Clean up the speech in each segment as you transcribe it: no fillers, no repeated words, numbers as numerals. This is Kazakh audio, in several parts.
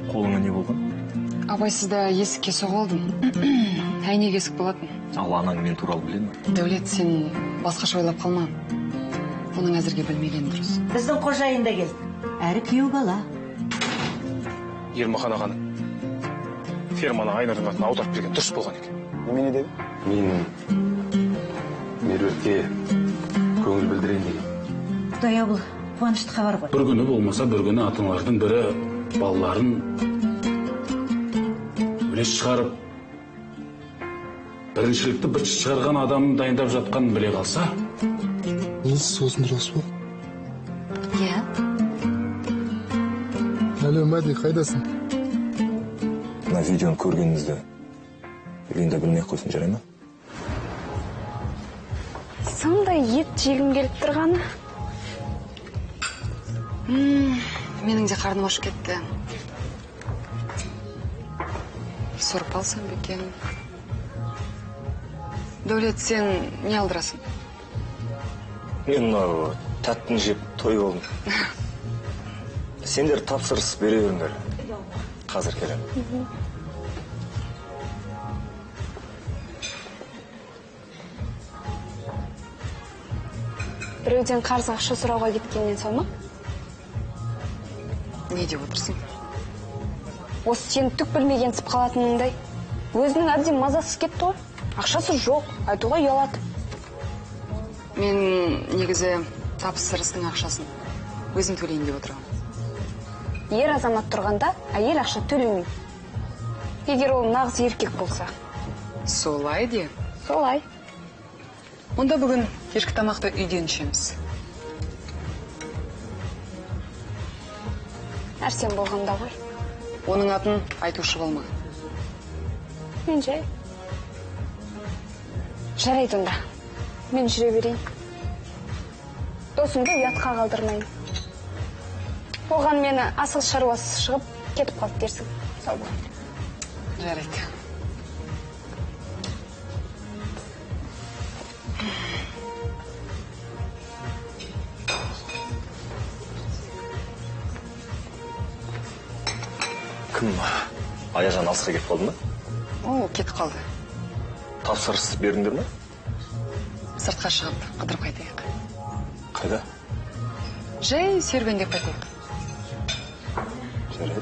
Қолыңа не болған? Абайсызда есікке соғылдым. Әйнек есік болатын. Ал анаң мен туралы біле ме? Дәулет, сен басқаша ойлап қалма. Оның әзірге білмеген дұрыс. Біздің қожайын да келді. Әрі күйеу бала. Ермахан ағаны ферманы Айнұрдың атына аударып берген дұрыс болған екен. Немене деді? Мен Меруертке көңіл білдірейін деген. Құдай бұл қуанышты хабар ғой. Bir күні болмаса bir күні ата-аналардың бірі балаларын үлес шығарып, біріншілікті быт шығарған адамын дайындап жатқанын біле қалса. Несі сосын дұрыс бұл? Иә. Әлі Мәди, қайдасың? Мына видеоны көргеніңізді үйінде білмей қойсын, жарай ма? Сондай ет жегім келіп тұрғаны. Менің де қарным ашып кетті. Сорып алсам бекен. Дәулет, сен не алдырасың? Мен мынау тәттін жеп той болдым. Сендер тапсырыс бере беріңдер. Қазір келемін. Біреуден қарыз ақша сұрауға кеткеннен соң ма? Не деп отырсың? Осы сені түк білмегенсіп қалатыныңдай. Өзінің әбден мазасыз кетті ғой. Ақшасы жоқ, айтуға ұялады. Мен негізі тапсырыстың ақшасын өзім төлейін деп отырамын. Ер азамат тұрғанда әйел ақша төлемейді. Егер ол нағыз еркек болса. Солай де? Солай. Онда бүгін кешкі тамақты үйден ішеміз. Әрсен болғанда ғой. Оның атын айтушы болма. Мен жай. Жарайды онда. Мен жүре берейін. Досымды ұятқа қалдырмайын. Оған мені асыл шаруасы шығып кетіп қалып дерсің. Сау бол. Жарайды. Кім? Аяжан алысқа кетіп қалды ма? О, кетіп қалды. Тапсырыс бердіңдер ме? Сыртқа шығып қыдырып қайтайық. Қайда? Жай серуендеп қайтайық. Жарайды.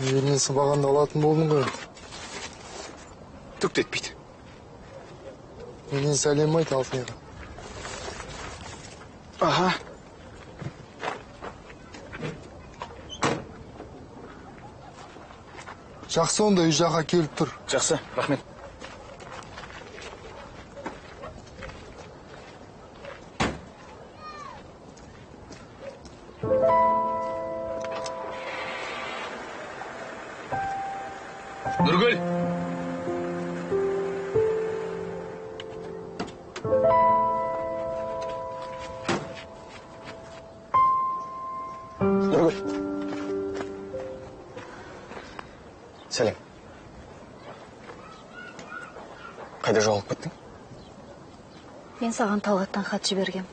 Еліне сыбағанда алатын болдың ғой. Түк те етпейді. Менен сәлем айт Алтынайға. Аха. Жақсы, онда үй жаққа келіп тұр. Жақсы, рахмет. Нұргүл! Нұргүл. Сәлем. Қайда жоғалып кеттің? Мен саған Талғаттан хат жібергем.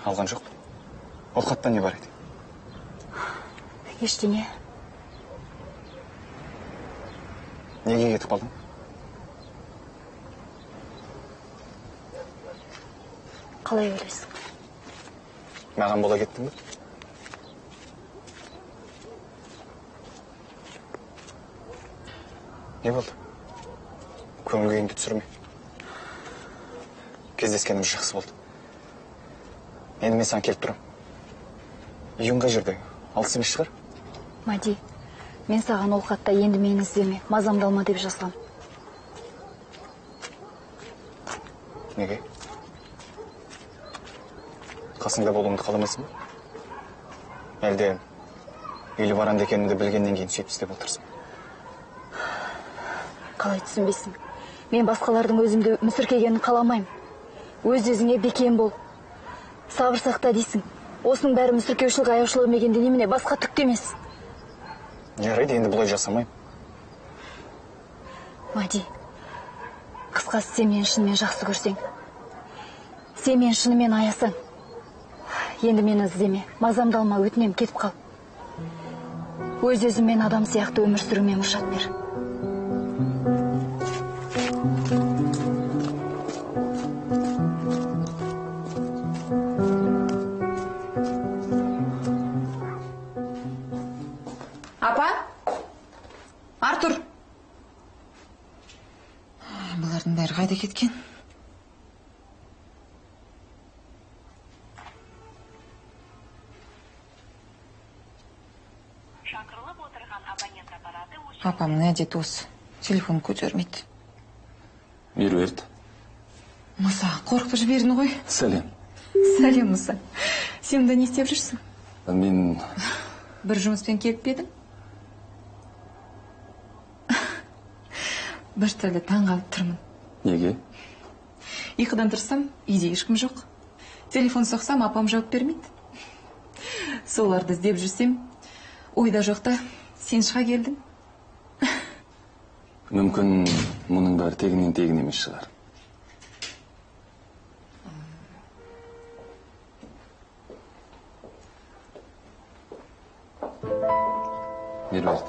Алған жоқ. Ол хатта не бар еді? Ештеңе. Неге кетіп қалдың? Қалай ойлайсың? Маған бола кеттің бе? Не болды? Көңіл күйіңді түсірме. Кездескеніміз жақсы болды. Енді мен саған келіп тұрам. Үйің қай жерде? Алыс емес шығар? Мади, мен саған ол хатта енді мені іздеме, мазамды алма деп жазғам. Неге? Қасыңда болуымды қаламайсың ба? Әлде үйлі баранды екенімді білгеннен кейін сөйтіп істеп отырсың? Қалай түсінбейсің? Мен басқалардың өзімді мүсіркегенін қаламаймын. Өз-өзіңе бекем бол. Сабыр сақта дейсің. Осының бәрі мүсіркеушілік, аяушылық емегенде немене, басқа түк емес. Жарайды, енді бұлай жасамайым. Мади, қысқасы сен мені шынымен жақсы көрсең, сен мені шынымен аясаң, енді мені іздеме, мазамды алма, өтінем, кетіп қал. Өз-өзімен адам сияқты өмір сүруіме мұршат бер. Апа? Артур! Бұлардың бәрі қайда кеткен? Апамның әдеті осы. Телефон көтермейді. Меруерт, Мұса, қорқытып жібердің ғой. сәлем. Сәлем, Мұса. Сен мұнда не істеп жүрсің? Мен Бір жұмыспен келіп пе едің? Бір түрлі таң қалып тұрмын. неге? Ұйқыдан тұрсам, үйде ешкім жоқ. Телефон соқсам, апам жауап бермейді. Соларды іздеп жүрсем, ойда жоқта сен шыға келдің. Мүмкін мұның бәрі тегінен тегін емес шығар. Меруерт,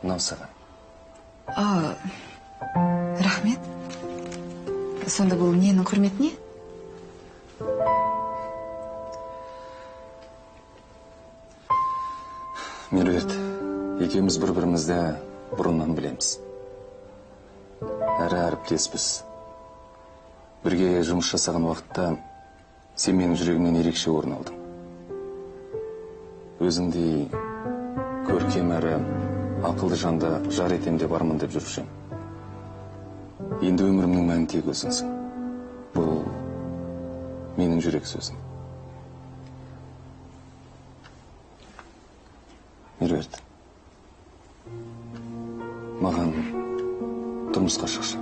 мынау саған. Рахмет. Сонда бұл ненің құрметіне? Меруерт, екеуміз бір-бірімізді бұрыннан білеміз. Әрі әріптеспіз. Бірге жұмыс жасаған уақытта сен менің жүрегімнен ерекше орын алдың. Өзіңдей көркем әрі ақылды жанды жар етем деп армандап жүруші. Енді өмірімнің мәні тек өзіңсің. Бұл менің жүрек сөзім. Меруерт, маған тұрмысқа шықшы.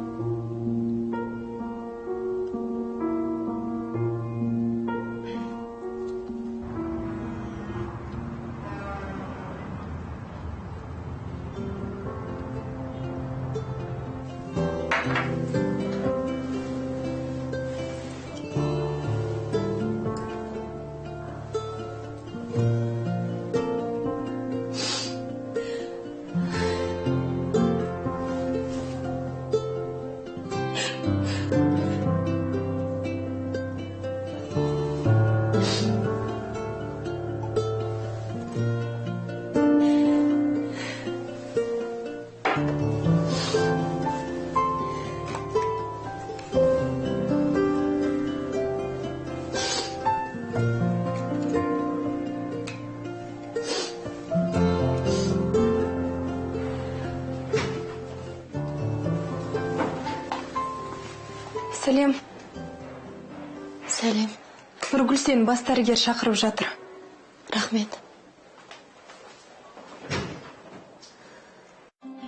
Сәлем. Сәлем. Нұргүл сені бас дәрігер шақырып жатыр. Рахмет.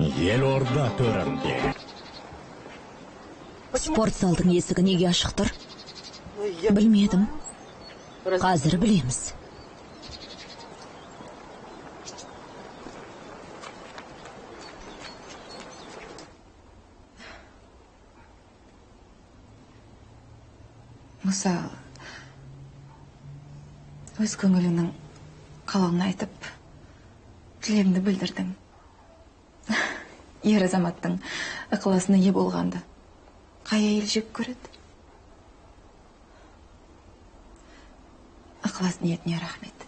Елорда төрінде. Спорт залдың есігі неге ашық тұр? Білмедім. Қазір білеміз. Мұса, өз көңілінің қалауын айтып, тілегімді білдірдің. Ер азаматтың ықыласына ие болғанды қай әйел жек көреді? Ықылас ниетіне рахмет.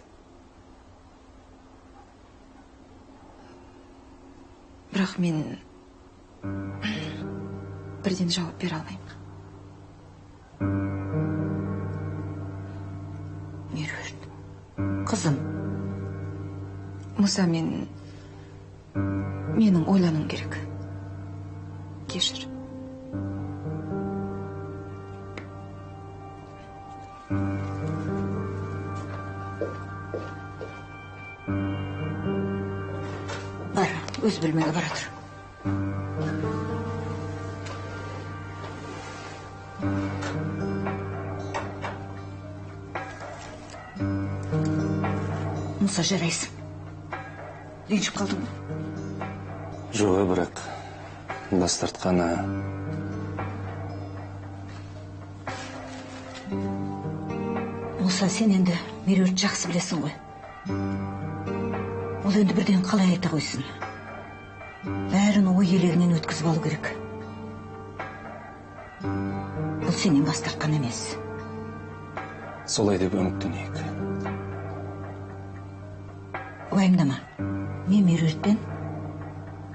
Бірақ мен бірден жауап бере алмаймын. Меруерт, қызым. Мұса, менің ойлануым керек. Кешір. өз бөлмеге бара тұр. Мұса, жарайсың. Ренжіп қалдың ба? Жоқ, бірақ бас тартқаны. Мұса, сен енді Меруертті жақсы білесің ғой. Ол енді бірден қалай айта қойсын. Бәрін ой елегінен өткізіп алу керек. Бұл сенен бас тартқан емес. Солай деп үміттенейік. Уайымдама. Мен Меруертпен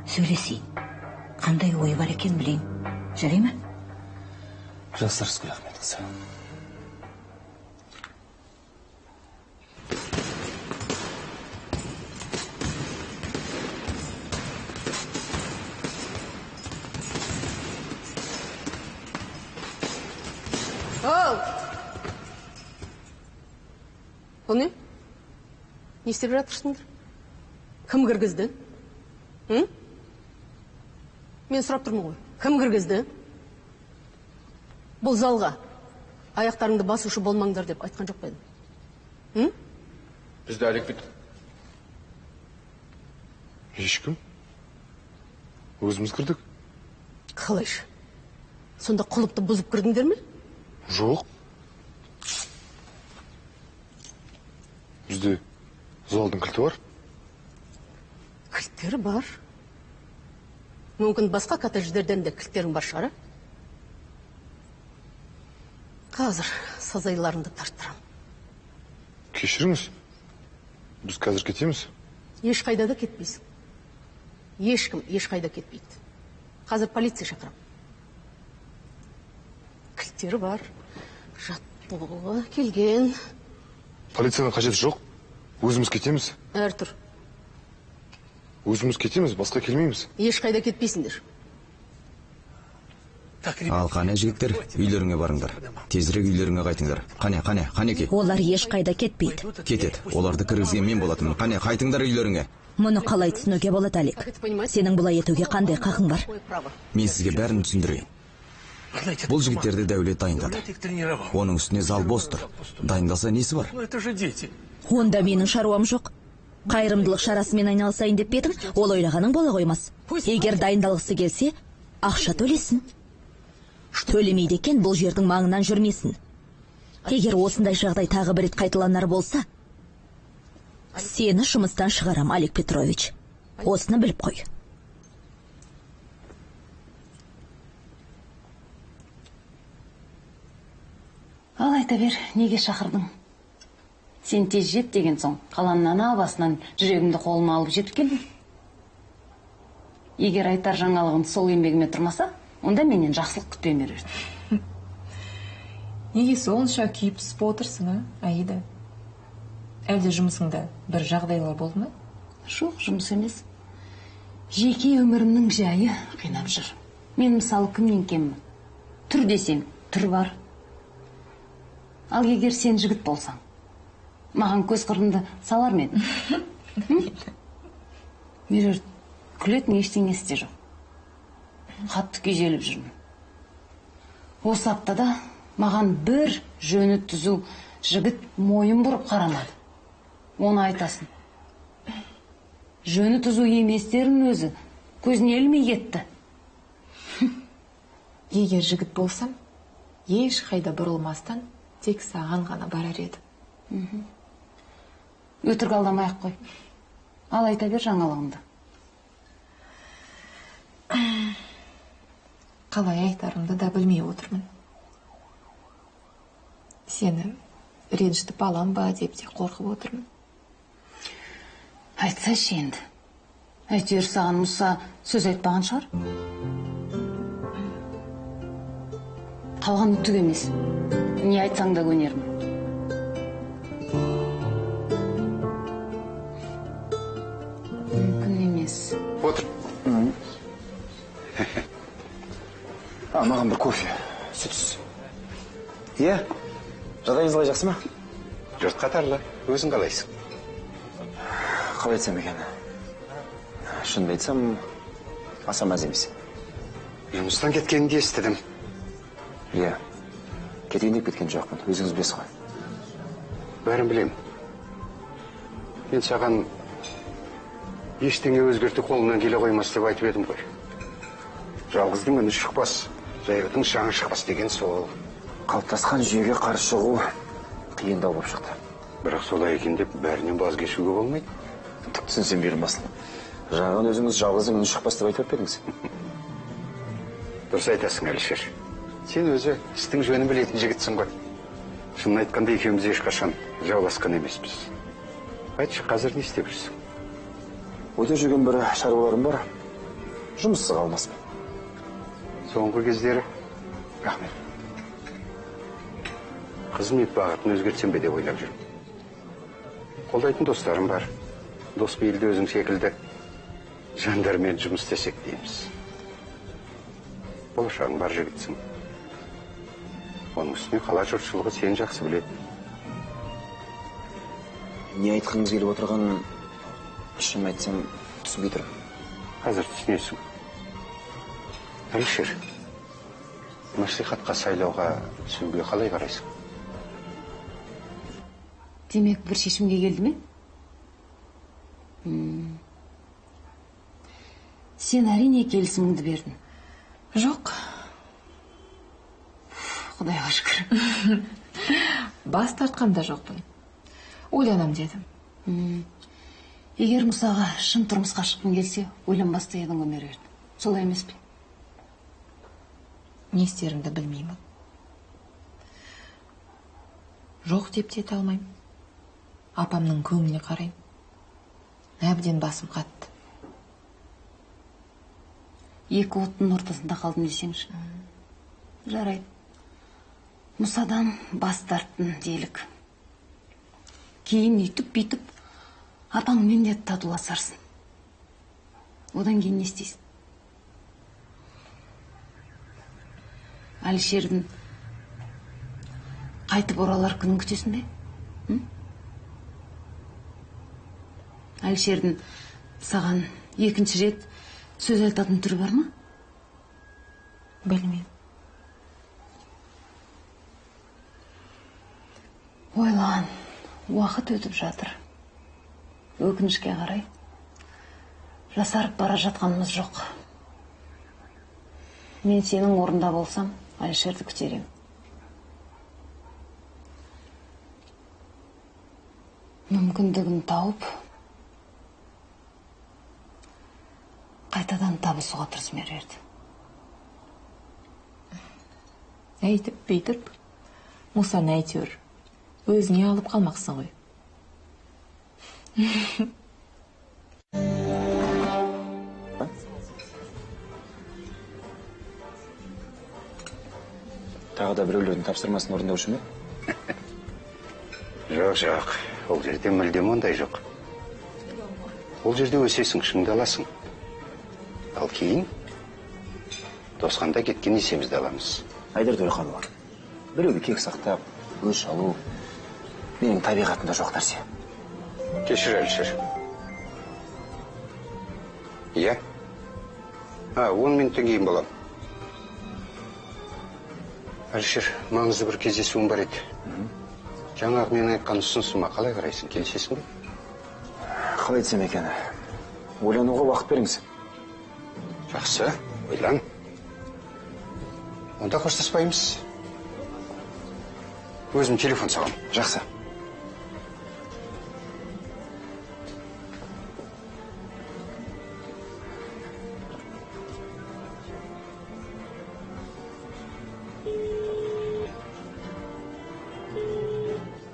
сөйлесейін. Қандай ой бар екен білейін. Жарай ма? Жақсы, Рыскүл Ахметқызы. Бұл не? Не істеп жатырсыңдар? Кім кіргізді? Мен сұрап тұрмын ғой. Кім кіргізді? Бұл залға аяқтарыңды басушы болмаңдар деп айтқан жоқ па едім? Бізді әлек бит. Ешкім? Өзіміз кірдік. Қалайша? Сонда құлыпты бұзып кірдіңдер ме? Жоқ. Бізде залдың кілті бар. Кілттері бар. Мүмкін басқа коттедждерден де кілттерің бар шығар. Қазір сазайларыңды тарттырам. Кешіріңіз. Біз қазір кетеміз. Ешқайда да кетпейсің. Ешкім ешқайда кетпейді. Қазір полиция шақырам. Кілттері бар. Жаттығуға келген. Полицияның қажеті жоқ. Өзіміз кетеміз. Әртүр. Өзіміз кетеміз, басқа келмейміз. Ешқайда кетпейсіңдер. Ал қане жігіттер, үйлеріңе барыңдар. Тезірек үйлеріңе қайтыңдар. Қане ке. Олар ешқайда кетпейді. Кетеді. Оларды кіргізген мен болатынмын. Қане, қайтыңдар үйлеріңе. Мұны қалай түсінуге болады, Алик? Сенің бұлай етуге қандай қақың бар? Мен сізге бәрін түсіндірейін. Бұл жігіттерді дәулет дайындады. Оның үстіне зал бос тұр. Дайындалса несі бар? Онда менің шаруам жоқ. Қайырымдылық шарасымен айналысайын деп бедім, ол ойлағаның бола қоймас. Егер дайындалғысы келсе, ақша төлесін. Төлемейді екен, бұл жердің маңынан жүрмесін. Егер осындай жағдай тағы бір рет қайталанар болса, сені жұмыстан шығарам, Алик Петрович. Осыны біліп қой. Ал айта бер, неге шақырдың? Сен тез жет деген соң, қаланнан басынан жүрегімді қолыма алып жетіп келдің. Егер айтар жаңалығым сол еңбегіме тұрмаса, онда менен жақсылық күтпей Меруерт. Неге сонша күйіп түсіп отырсың, Аида? Әлде жұмысыңда бір жағдайлар болды ма? Жоқ, жұмыс емес. Жеке өмірімнің жайы қинап жүр. Мен мысалы кімнен кеммін? Түр десең, түр бар. Ал егер сен жігіт болсаң, маған көз қырымды салар ма едің? Меруерт, күлетін ештеңесі де жоқ. Қатты күйзеліп жүрмін. Осы аптада маған бір жөні түзу жігіт мойын бұрып қарамады. Оны айтасын. Жөні түзу еместерін өзі көзіне ілмей кетті. Егер жігіт болсам, еш қайда бұрылмастан тек саған ғана барар едім. Өтірік алдамай-ақ қой. Ал айта бер жаңалығыңды. Қалай айтарымды да білмей отырмын. Сені ренжітіп алам ба деп те қорқып отырмын. Айтсайшы енді. Әйтеуір саған Мұса сөз айтпаған шығар. Қалған түк емес. Не айтсаң да көнермін. Мүмкін емес. Отыр. Маған бір кофе, сүтсіз. Иә, Жағдайыңыз қалай, жақсы ма? жұрт қатарлы. Өзің қалайсың? Қалай айтсам екен? Шынымды айтсам, аса мәз емес. Жұмыстан кеткенін естідім. Иә, кетейін деп кеткен жоқпын, өзіңіз білесіз ғой. Бәрін білем. Мен саған ештеңе өзгерті қолынан келе қоймас деп айтып едім ғой. Жалғыздың үні шықпас, жайғытың шаңы шықпас деген сол. Қалыптасқан жүйеге қарсы шығу қиындау болып шықты. Бірақ солай екен деп бәрінен баз кешуге болмайды. Түк түсінсем берім басылы. Жаңағын өзіңіз жалғыздың үні шықпас деп айтып беріңіз. Дұрыс айтасың, Әлішер. Сен өзі істің жөнін білетін жігітсің ғой. Шынын айтқанда екеуміз ешқашан жауласқан емеспіз. Айтшы, қазір не істеп жүрсің? Өте жүрген бір шаруаларым бар. Жұмыссыз қалмаспын. Соңғы кездері? Рахмет. Қызмет бағытын өзгертсем бе деп ойлап жүрмін. Қолдайтын достарым бар. Дос бейілді өзің секілді жандармен жұмыс істесек дейміз. Болашағың бар жігітсің. Оның үстіне қала жұртшылығы сен жақсы біледі. Не айтқыңыз келіп отырғанын шын айтсам түсінбей тұрмын. Қазір түсінесің. Әлішер, мәслихатқа сайлауға түсуге қалай қарайсың? Демек, бір шешімге келді ме? Сен әрине келісіміңді бердің. Жоқ. Құдайға шүкір. Бас тартқанда жоқпын. Ойланам дедім. Егер Мұсаға шын тұрмысқа шыққың келсе, ойланбастай едің өмір ерді. Солай емес пе? Не істерімді білмеймін. Жоқ деп те алмаймын. Апамның көңіліне қарайым. Әбден басым қатты. Екі оттың ортасында қалдым десеңші. Жарайды. Мұсадан бас тарттың делік. Кейін үйтіп-бүйтіп апаңмен де татуласарсың. Одан кейін не істейсің? Әлішердің қайтып оралар күнін күтесің бе? Әлішердің саған екінші рет сөз айтатын түрі бар ма? Білмеймін. Ойлан, уақыт өтіп жатыр. Өкінішке қарай, жасарып бара жатқанымыз жоқ. Мен сенің орында болсам, Әлішерді күтерем. Мүмкіндігін тауып, қайтадан табысуға тырысым ерді. Әйтіп, бүйтіп, Мұсаны әйтеуір өзіне алып қалмақсың ғой. Тағы да біреулердің тапсырмасын орындаушы ма? Жоқ, ол жерде мүлдем ондай жоқ. Ол жерде өсесің, шыңдаласың. Ал кейін тосқанда кеткен есемізді аламыз. Айдар Төреханұлы, біреуді кек сақтап, өш алу менің табиғатымда жоқ нәрсе. Кешір, Әлішер. Иә? 10 минуттан кейін болам. Әлішер, маңызды бір кездесуім бар еді. Жаңағы мен айтқан ұсынысыма қалай қарайсың, келісесің бе? Қалай айтсам екен? Ойлануға уақыт беріңіз. Жақсы, ойлан. Онда қоштаспаймыз. Өзім телефон сағам. Жақсы.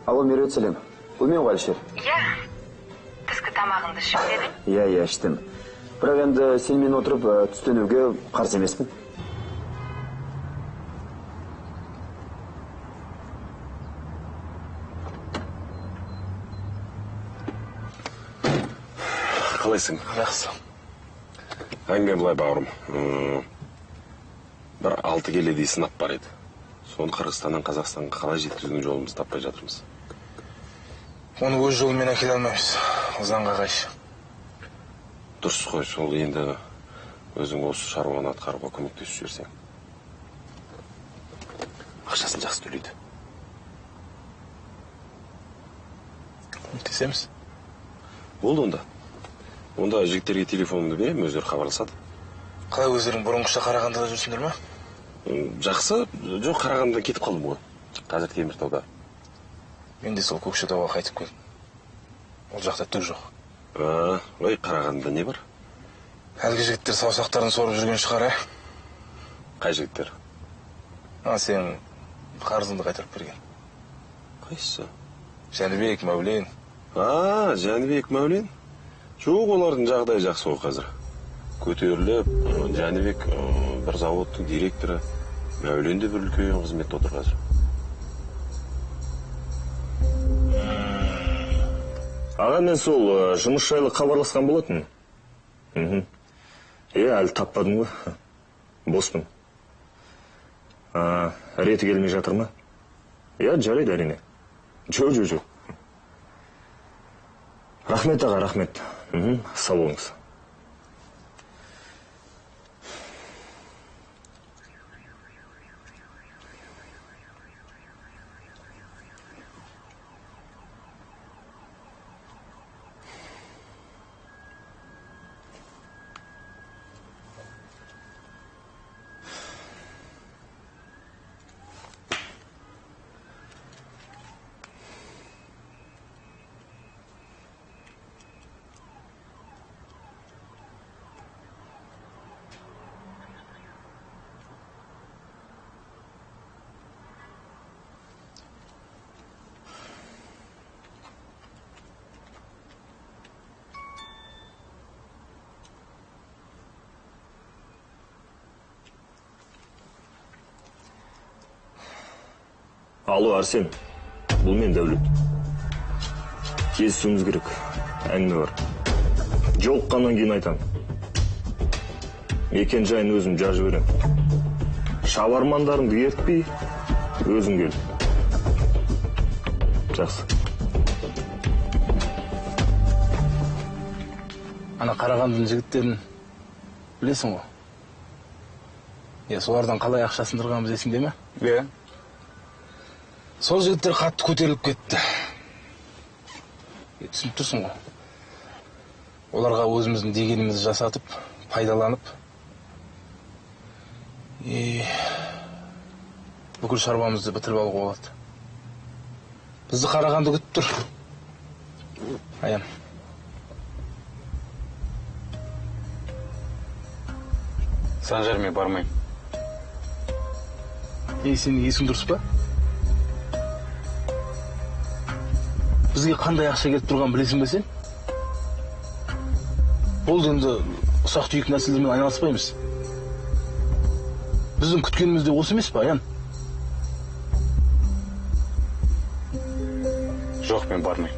Алло, Меруерт, сәлем. Бұл мен ғой, Әлішер? Иә, түскі тамағыңды ішіп дедің? Иә, іштім. Бірақ енді сенімен отырып түстенуге қарсы емеспін. Қалайсың? Жақсы. Әңгіме былай, бауырым. Бір 6 келедей сынап бар еді. Соны Қырғызстаннан Қазақстанға қалай жеткізудің жолымызды таппай жатырмыз. Оны өз жолымен әкеле алмаймыз. Заңға қайшы. Дұрыс қой, сол енді өзің осы шаруаны атқаруға көмектесіп жіберсең. Ақшасын жақсы төлейді. Көмектесеміз. Болды онда. Онда жігіттерге телефонымды беремін, өздері хабарласады. Қалай өздерің бұрынғыша Қарағандыда жүрсіңдер ме? Жақсы. Жоқ, Қарағандыда кетіп қалдым ғой. Қазір Теміртауда. Мен де сол Көкшетауға қайтып келдім. Ол жақта түк жоқ. Ой, Қарағандыда не бар? Әлгі жігіттер саусақтарын сорып жүрген шығар, Қай жігіттер? Сен қарызыңды қайтарып берген. Қайсысы? Жәнібек, Мәулен. Жәнібек, Мәулен? Жоқ, олардың жағдайы жақсы ғой қазір. Көтеріліп, Жәнібек бір заводтың директоры, Мәулен де бір үлкен қызметте отыр қазір. Аға, мен сол жұмыс жайлы хабарласқан болатын. Әлі таппадым ғой. Боспын. Реті келмей жатыр ма? Жарайды әрине. Жоқ. Рахмет аға, рахмет. Сау болыңыз. Алло, Арсен. Бұл мен Дәулет. Кездесуіміз керек. Әңгіме бар. Жолыққаннан кейін айтам. Мекен жайын өзім жазып берем. Шабармандарыңды ертпей, өзің кел. Жақсы. Ана Қарағандының жігіттерін білесің ғой? Солардан қалай ақшасындырғанымыз есіңде ме? Сол жігіттер қатты көтеріліп кетті. Түсініп тұрсың ғой. Оларға өзіміздің дегенімізді жасатып, пайдаланып, бүкіл шаруамызды бітіріп алуға болады. Бізді Қарағанды күтіп тұр. Аян. Санжар, мен бармайым. Сенің есің дұрыс па? Бізге қандай ақша келіп тұрған білесің бе сен? Болды, енді ұсақ түйек нәрселермен айналыспаймыз. Біздің күткеніміз де осы емес па, Аян? Жоқ, мен бармайым.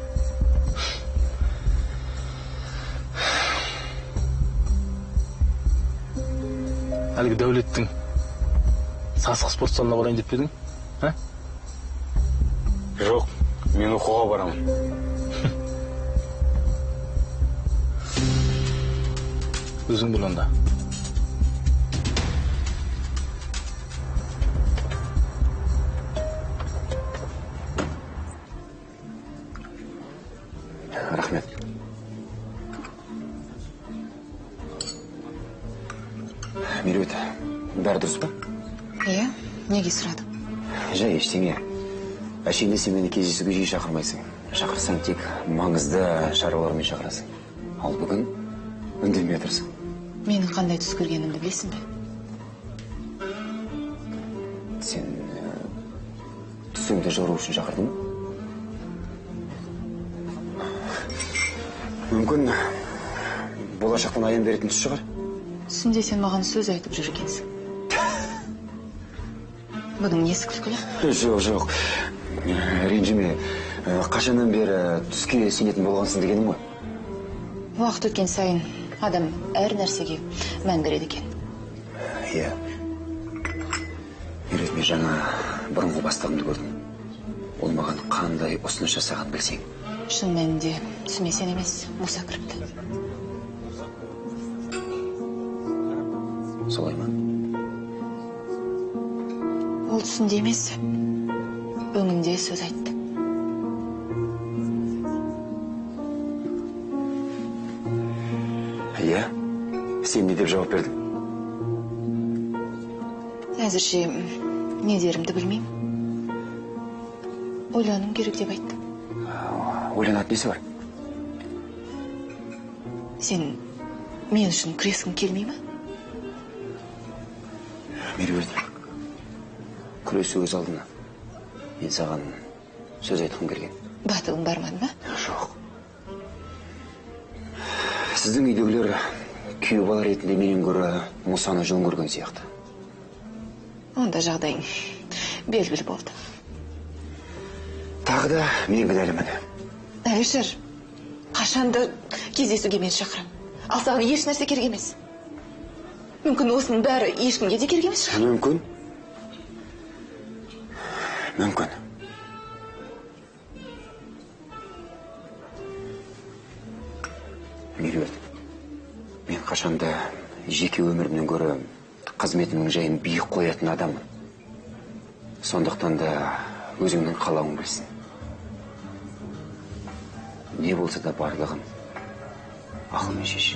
Әлгі Дәулеттің сасық спорт залына барайын деп едің? Жоқ, мен оқуға барамын. Өзің біл онда. Рахмет. Меруерт, бәрі дұрыс па? Неге сұрадың? Жай, ештеңе. Әшейінде сен мені кездесуге жиі шақырмайсың. Шақырсаң тек маңызды шаруалармен шақырасың. Ал бүгін үндемей отырсың. Менің қандай түс көргенімді білесің бе? Сен түсіңді жору үшін шақырдың ба? Мүмкін болашақтан аян беретін түс шығар? Түсінде сен маған сөз айтып жүр екенсің. Бұның несі күлкілі? Жоқ. Ренжіме. Қашаннан бері түске сенетін болғансың дегенім ғой. Уақыт өткен сайын адам әр нәрсеге мән береді екен. Иә. Меруерт, мен жаңа бұрынғы бастығымды көрдім. Ол маған қандай ұсыныс жасаған білсең. Шын мәнінде түсіме сен емес, Мұса кіріпті. солай ма? Ол түсінде емес, өңінде сөз айтты. Иә, сен не деп жауап бердің? Әзірше не дерімді білмеймін. Ойланым керек деп айтты. Ойланатын несі бар? Сен мен үшін күрескің келмей ме? Меруерт, күресу өз алдына. Мен саған сөз айтқым келген. Батылың бармады ма? Жоқ. Сіздің үйдегілер күйеу бала ретінде менен гөрі Мұсаны жөн көрген сияқты. Онда жағдайың белгілі болды. Тағы да мен кінәлімін. Жүр, қашанды кездесуге мен шақырам. Ал саған еш нәрсе керек емес. Мүмкін осының бәрі ешкімге де керек емес шығар. Мүмкін. Мүмкін. Меруерт, мен қашанда жеке өмірімнен гөрі қызметімнің жайын биік қоятын адаммын. Сондықтан да өзіңнің қалауың білсін. Не болса да барлығын ақылмен шеш.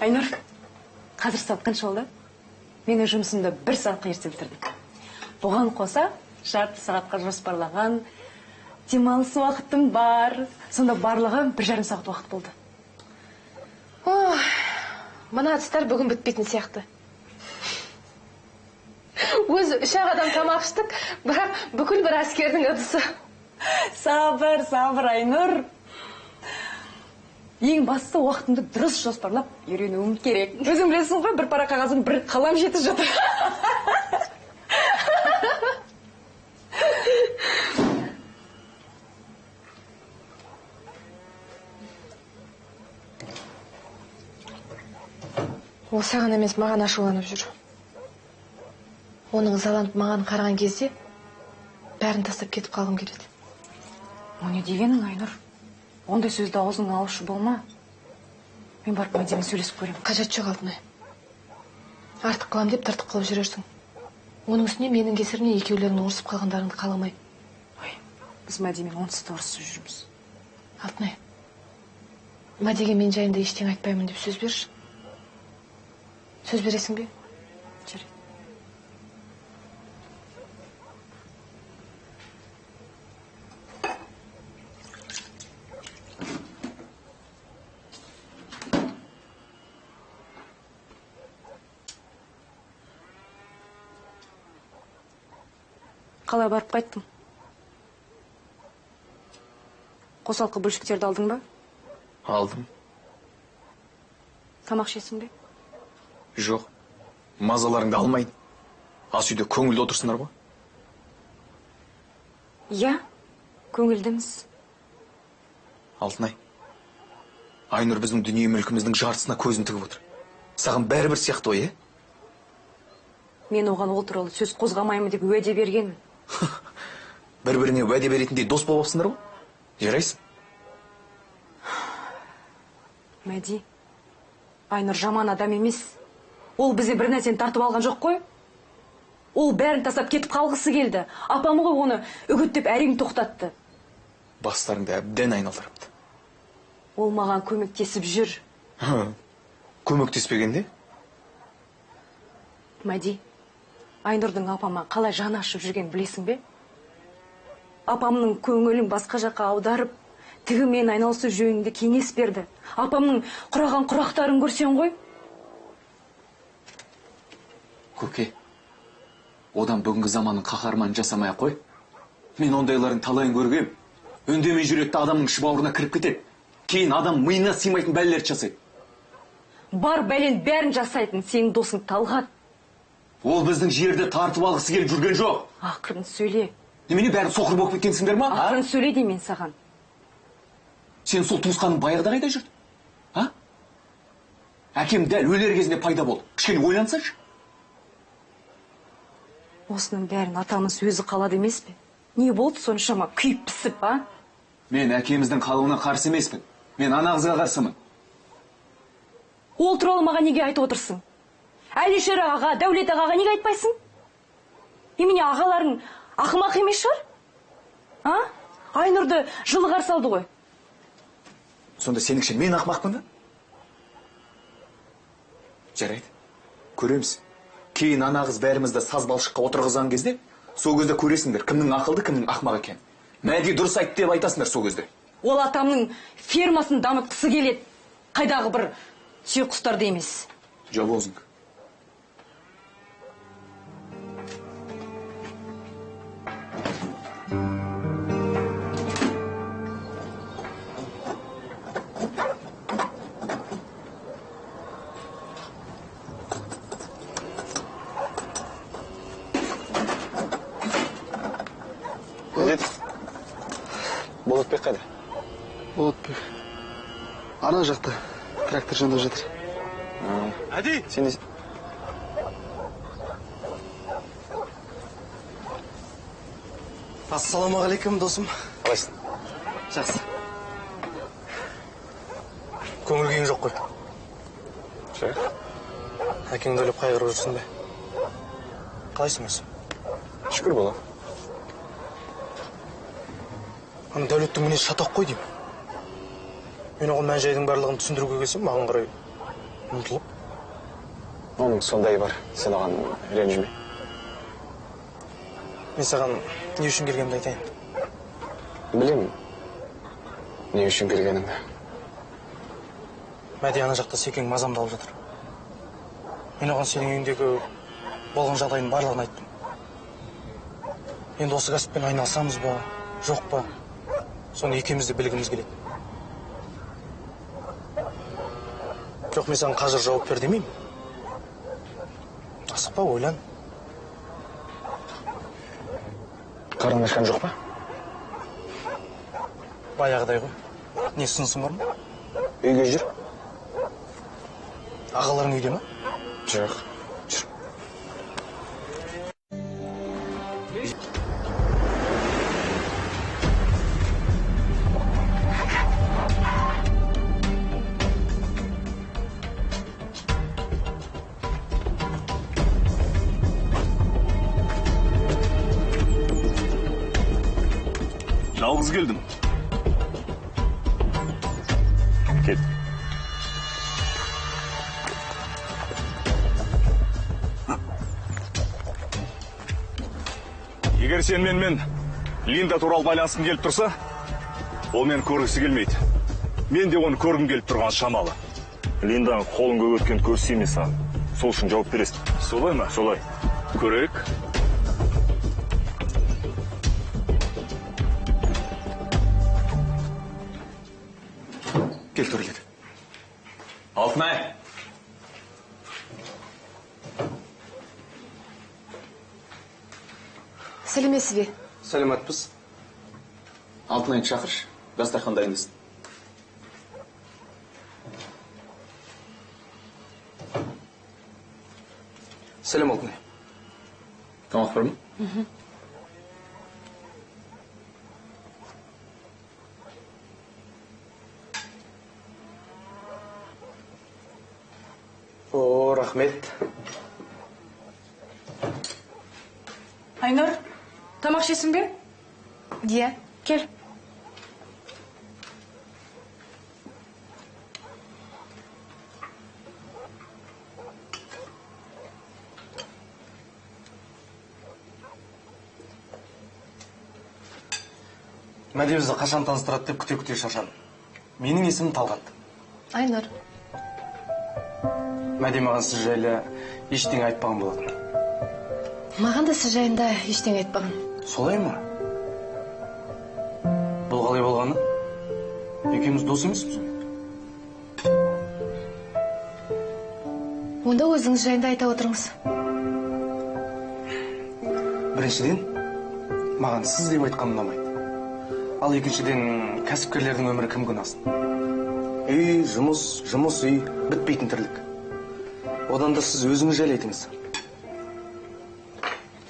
Айнұр, қазір сағат қанша болды? Менің жұмысымды 1 сағатқа ерте. Бұған қоса жарты сағатқа жоспарлаған демалыс уақытым бар. Сонда барлығы 1,5 сағат уақыт болды. Мына тұстар бүгін бітпейтін сияқты. Өзі 3 адам тамақ іштік, бірақ бүкіл бір әскердің ыдысы. Сабыр, Айнұр. Ең басты уақытымды дұрыс жоспарлап үйренуім керек. Өзің білесің ғой, бір пара қағазым, бір қалам жетіп жатыр. Ол саған емес, маған ашуланып жүр. Оның ызаланып маған қараған кезде бәрін тастап кетіп қалғым келеді. О, не дегенің, Айнұр? Ондай сөзді аузыңа алушы болма. Мен барып Мәдимен сөйлесіп көрем. Қажет жоқ, Алтынай. Артық қылам деп тартып қалып жүрерсің. Оның үстіне менің кесірімнен екеулерінің ұрысып қалғандарыңды қаламай. Біз Мәдимен онсыз да ұрысып жүрміз. Алтынай, Мәдиге мен жайында ештеңе айтпаймын деп сөз берші. Сөз бересің бе? Жарайды. Қалай барып қайттың? Қосалқы бөлшектерді алдың ба? Алдым. Тамақ ішесің бе? Жоқ. Мазаларыңды алмайын. Ас үйде көңілді отырсыңдар ғой. Иә, көңілдіміз. Алтынай, Айнұр біздің дүние мүлкіміздің жартысына көзін тігіп отыр. Саған бәрібір сияқты ғой, Мен оған ол туралы сөз қозғамаймын деп уәде бергенмін. Бір-біріне уәде беретіндей дос болып алыпсыңдар ғой? Жарайсың. Мәди, Айнұр жаман адам емес. Ол бізе бір нәрсені тартып алған жоқ қой. Ол бәрін тастап кетіп қалғысы келді. Апамы ғой оны үгіттеп әрең тоқтатты. Бастарыңды әбден айналдырыпты. Ол маған көмектесіп жүр. Көмектеспегенде? Мәди, Айнұрдың апама қалай жаны ашып жүрген білесің бе? Апамның көңілін басқа жаққа аударып, тігімен айналысу жөнінде кеңес берді. Апамның құраған құрақтарын көрсең ғой. Көке, одан бүгінгі заманның қаһарманын жасамай қой. Мен ондайлардың талайын көргем. Үндемей жүректі адамның іші бауырына кіріп кетеді. Кейін адам миына сыймайтын бәлелерді жасайды. Бар бәлен бәрін жасайтын сенің досың Талғат. Ол біздің жерді тартып алғысы келіп жүрген жоқ. Ақырын сөйле. Немене бәрін соқыр болып кеткенсіңдер ма? Ақырын сөйле деймін мен саған. Сен сол туысқаның баяғыда қайда жүрді? А? Әкем дәл өлер кезінде пайда болды. Кішкене ойлансашы. Осының бәрін атамыз өзі қалады емес пе? Не болды соншама күйіп пісіп, а? Мен әкеміздің қалуына қарсы емеспін. Мен ана қызға қарсымын. Ол туралы маған неге айтып отырсың? Әлишер аға, Дәулет ағаға неге айтпайсың? Еміне ағаларың ақымақ емес шығар? А? Айнұрды жылы қарсы алды ғой. Сонда сеніңше мен ақымақпын да? Жарайды. Көреміз. Кейін ана қыз бәрімізді саз балшыққа отырғызған кезде, сол кезде көресіңдер кімнің ақылды, кімнің ақымақ екен. Мәди дұрыс айтты деп айтасыңдар сол кезде. Ол атамның фермасын дамытқысы келеді. Қайдағы бір түйеқұстарды емес. Жабозың. Болотбек қайда? Болотбек. Ана жақта. Трактор жанында жатыр. Әди! Сен де... Ассалаумағалейкум, досым. Қалайсың? Жақсы. Көңіл күйің жоқ қой. Жоқ. Әкеңді өліп қайғырып жүрсің бе? Қалайсың өзі? Шүкір бола. Ана Дәулеттің мінезі шатақ қой деймін. Мен оған мән-жайдың барлығын түсіндіруге келсем, маған қарай ұмытылып. Оның сондай бар. Сен оған ренжіме. Мен саған не үшін келгенімді айтайын? Білемін. Не үшін келгеніңді. Мәди ана жақта секең мазамды алып жатыр. Мен оған сенің үйіндегі болған жағдайын барлығын айттым. Енді осы кәсіппен айналысамыз ба, жоқ па? Соны екеумізді білгіміз келеді. Жоқ, мен саған қазір жауап бер демеймін. Асықпа, ойлан. Қарның ашқан жоқ па? Баяғыдай ғой. Не сынысың бар ма? Үйге жүр. Ағаларың үйде ма? Жоқ. Жүр. Жалғыз келдім. Кет. Егер сен мен Линда туралы байланысқым келіп тұрса, ол мені көргісі келмейді. Мен де оны көргім келіп тұрған шамалы. Линданың қолын көп өткен көрсі емес саған. Сол үшін жауап бересің. Солай ма? Солай. Көрейік. Кел, тұр кет. Алтынай! Сәлеметсіз бе? Сәлеметпіз. Алтынайны шақыршы, дастархан дайындасын. Сәлем, Алтынай. Тамақ бар ма? О, рахмет. Айнұр, тамақ ішесің бе? Иә, кел. Мәди бізді қашан таныстырады деп күте-күте шаршадым. Менің есімім Талғат. Айнұр. Мәди маған сіз жайлы ештеңе айтпаған болатын. Маған да сіз жайында ештеңе айтпаған. Солай ма? Бұл қалай болғаны? Екеуміз дос емеспіз ғой? Онда өзіңіз жайында айта отырыңыз. Біріншіден, маған сіз деп айтқан ұнамайды. Ал екіншіден кәсіпкерлердің өмірі кім күнәсін? Үй, жұмыс, үй, бітпейтін тірлік. Одан да сіз өзіңіз жайлайтыңыз.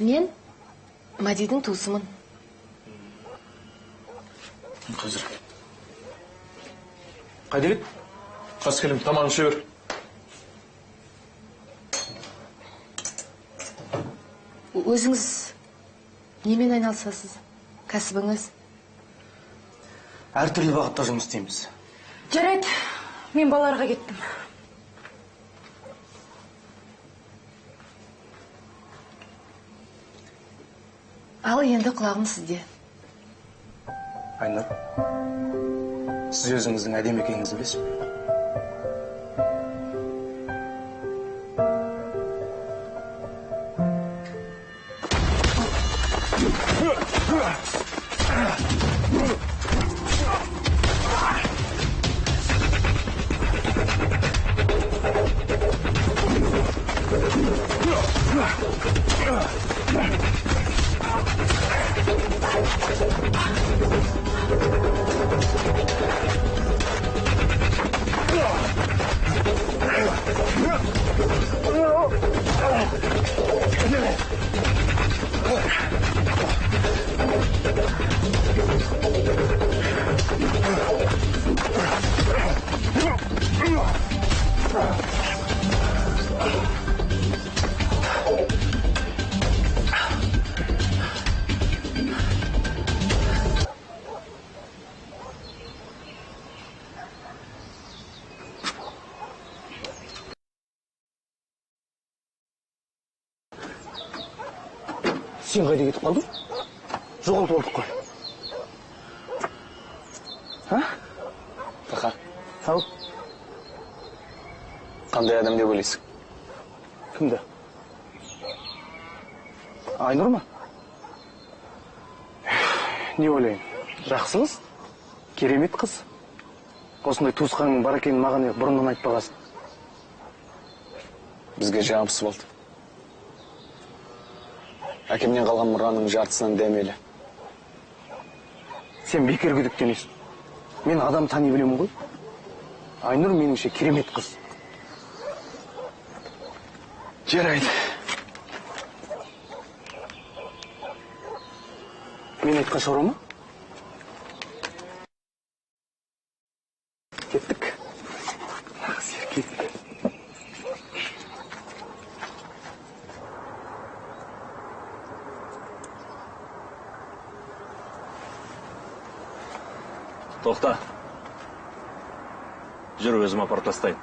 Мен Мадидің туысымын. Қазір. Қайда кет? Қас келем, тамағын іше бер. Өзіңіз немен айналысасыз? Кәсібіңіз? Әртүрлі бағытта жұмыс істейміз. Жарайды, мен балаларға кеттім. Ал енді құлағым сізде. Айнұр, сіз өзіңіздің әдемі екеніңізді білесіз бе? Сен қайда кетіп қалдың? Жоғалтып алдық қой. Таха, Ау, қандай адам деп ойлайсың? кімді? Айнұр ма? Не ойлайын? Жақсы қыз? Керемет қыз? Осындай туысқаның бар екенін маған бұрыннан айтпағансың. Бізге жағымсыз болды. Әкемнен қалған мұраның жартысынан дәмелі. Сен бекер күдіктенесің. Мен адам тани білемін ғой. Айнұр меніңше керемет қыз. Жарайды. Мен айтқан шаруа ма? Кеттік. Нағыз еркек. Тоқта. Жүр, өзім апарып тастайын.